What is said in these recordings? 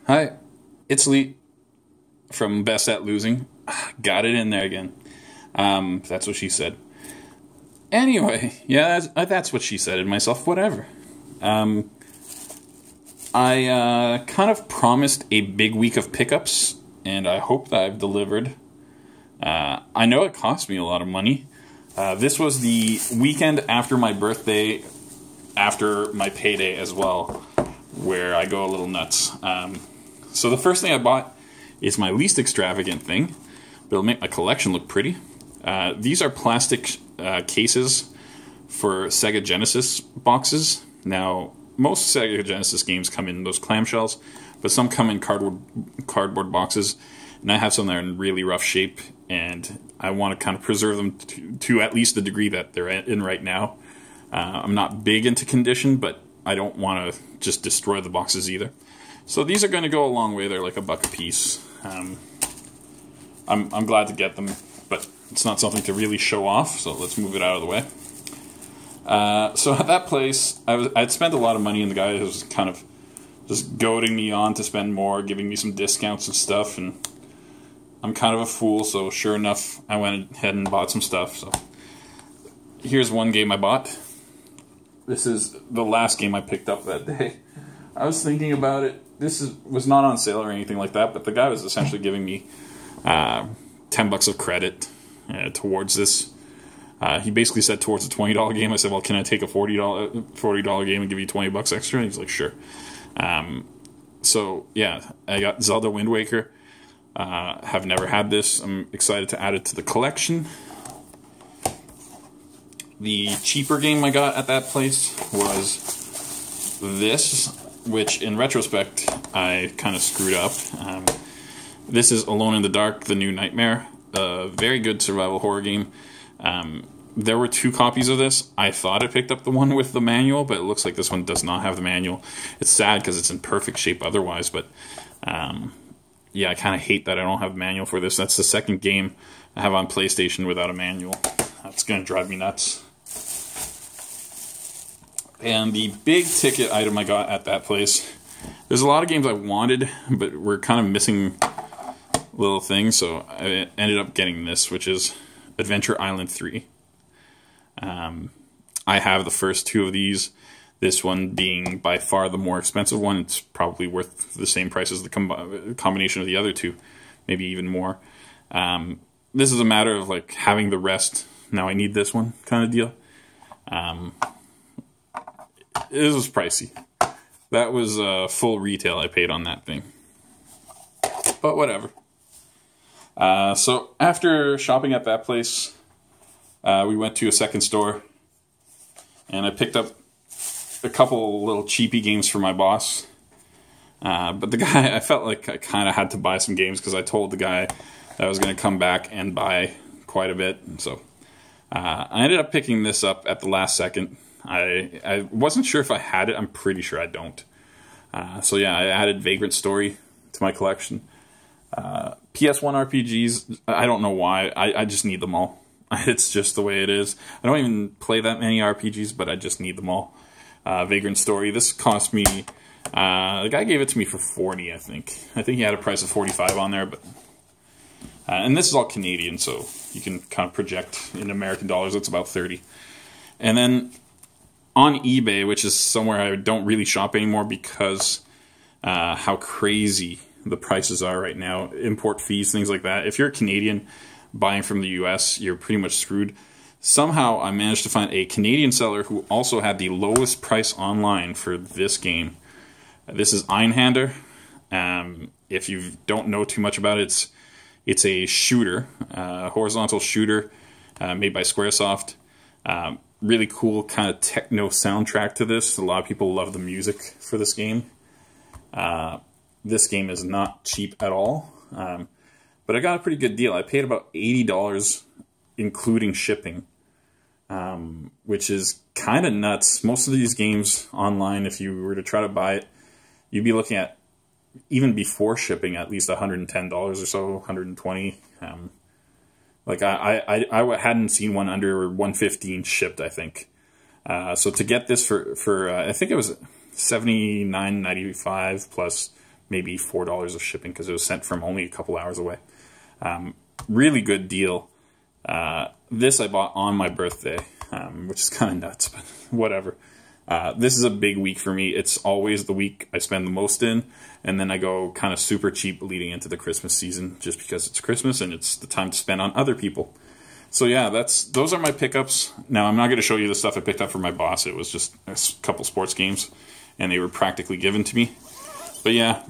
Hi, it's Lee from Best at Losing. Got it in there again. That's what she said. Anyway, yeah, that's what she said, and myself, whatever. I kind of promised a big week of pickups, and I hope that I've delivered. I know it cost me a lot of money. This was the weekend after my birthday, after my payday as well, where I go a little nuts. So the first thing I bought is my least extravagant thing, but it'll make my collection look pretty. These are plastic cases for Sega Genesis boxes. Now, most Sega Genesis games come in those clamshells, but some come in cardboard boxes, and I have some that are in really rough shape, and I want to kind of preserve them to at least the degree that they're in right now. I'm not big into condition, but I don't want to just destroy the boxes either. So these are going to go a long way. They're like $1 a piece. I'm glad to get them, but it's not something to really show off, so let's move it out of the way. So at that place, I'd spent a lot of money, and the guy was kind of just goading me on to spend more, giving me some discounts and stuff, and I'm kind of a fool, so sure enough, I went ahead and bought some stuff. So here's one game I bought. This is the last game I picked up that day. I was thinking about it. This was not on sale or anything like that, but the guy was essentially giving me $10 of credit towards this. He basically said towards a $20 game. I said, well, can I take a $40 game and give you $20 extra? And he's like, sure. So, yeah, I got Zelda Wind Waker. Have never had this. I'm excited to add it to the collection. The cheaper game I got at that place was this, which in retrospect I kind of screwed up. This is Alone in the Dark, The New Nightmare. A very good survival horror game. There were 2 copies of this. I thought I picked up the one with the manual, but it looks like this one does not have the manual. It's sad because it's in perfect shape otherwise, but yeah, I kind of hate that I don't have a manual for this. That's the second game I have on PlayStation without a manual. That's going to drive me nuts. And the big ticket item I got at that place, there's a lot of games I wanted, but we're kind of missing little things, so I ended up getting this, which is Adventure Island 3. I have the first 2 of these, this one being by far the more expensive one. It's probably worth the same price as the combination of the other 2, maybe even more. This is a matter of like having the rest, now I need this one kind of deal. It was pricey. That was full retail I paid on that thing. But whatever. So after shopping at that place, we went to a second store, and I picked up a couple little cheapy games for my boss. But the guy, I felt like I kind of had to buy some games because I told the guy that I was going to come back and buy quite a bit. So I ended up picking this up at the last second. I wasn't sure if I had it. I'm pretty sure I don't. So yeah, I added Vagrant Story to my collection. PS1 RPGs, I don't know why. I just need them all. It's just the way it is. I don't even play that many RPGs, but I just need them all. Vagrant Story, this cost me, the guy gave it to me for 40, I think. I think he had a price of 45 on there, but and this is all Canadian, so you can kind of project in American dollars, it's about 30. And then on eBay, which is somewhere I don't really shop anymore because how crazy the prices are right now, import fees, things like that. If you're a Canadian buying from the US, you're pretty much screwed. Somehow I managed to find a Canadian seller who also had the lowest price online for this game. This is Einhander. If you don't know too much about it, it's a shooter, horizontal shooter made by Squaresoft. Really cool kind of techno soundtrack to this. A lot of people love the music for this game. This game is not cheap at all, but I got a pretty good deal. I paid about $80 including shipping, which is kind of nuts. Most of these games online, if you were to try to buy it, you'd be looking at, even before shipping, at least $110 or so, $120. Like I hadn't seen one under $115 shipped, I think. So to get this for I think it was $79.95 plus maybe $4 of shipping because it was sent from only a couple hours away. Really good deal. This I bought on my birthday, which is kind of nuts, but whatever. This is a big week for me. It's always the week I spend the most in, and then I go kind of super cheap leading into the Christmas season just because it's Christmas and it's the time to spend on other people. So yeah, those are my pickups. Now, I'm not going to show you the stuff I picked up for my boss. It was just a couple sports games, and they were practically given to me. But yeah,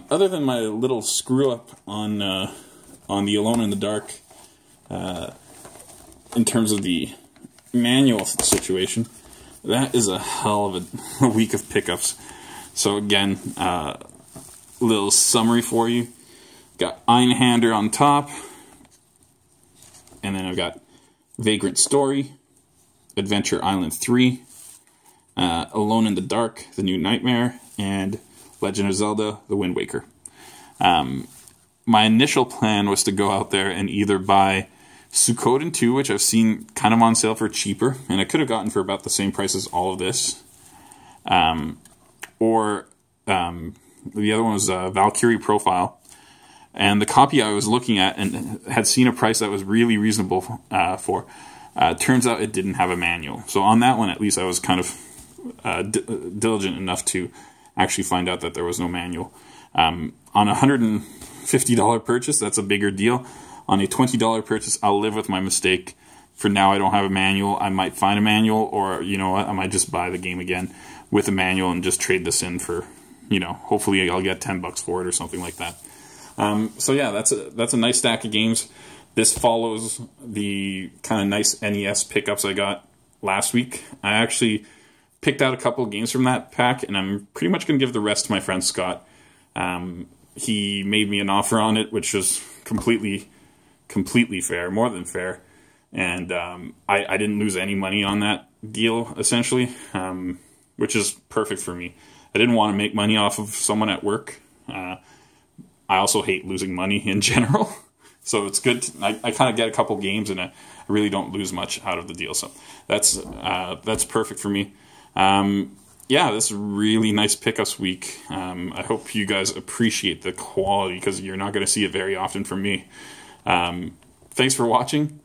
other than my little screw-up on the Alone in the Dark, in terms of the manual situation, that is a hell of a week of pickups. So again, little summary for you. Got Einhander on top. And then I've got Vagrant Story, Adventure Island 3, Alone in the Dark, The New Nightmare, and Legend of Zelda, The Wind Waker. My initial plan was to go out there and either buy Suikoden 2, which I've seen kind of on sale for cheaper, and I could have gotten for about the same price as all of this. Or the other one was Valkyrie Profile. And the copy I was looking at and had seen a price that was really reasonable for, turns out it didn't have a manual. So on that one, at least I was kind of diligent enough to actually find out that there was no manual. On a $150 purchase, that's a bigger deal. On a $20 purchase, I'll live with my mistake. For now, I don't have a manual. I might find a manual, or you know what, I might just buy the game again with a manual and just trade this in for, you know, hopefully I'll get $10 for it or something like that. So yeah, that's a nice stack of games. This follows the kind of nice NES pickups I got last week. I actually picked out a couple of games from that pack, and I'm pretty much going to give the rest to my friend Scott. He made me an offer on it, which was completely fair, more than fair. And I didn't lose any money on that deal, essentially, which is perfect for me. I didn't want to make money off of someone at work. I also hate losing money in general, so it's good. I kind of get a couple games, and I really don't lose much out of the deal. So that's perfect for me. Yeah, this is a really nice pickups week. I hope you guys appreciate the quality because you're not going to see it very often from me. Thanks for watching.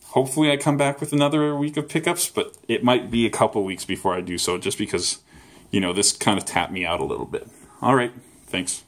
Hopefully I come back with another week of pickups, but it might be a couple weeks before I do so, just because, you know, this kind of tapped me out a little bit. All right, thanks.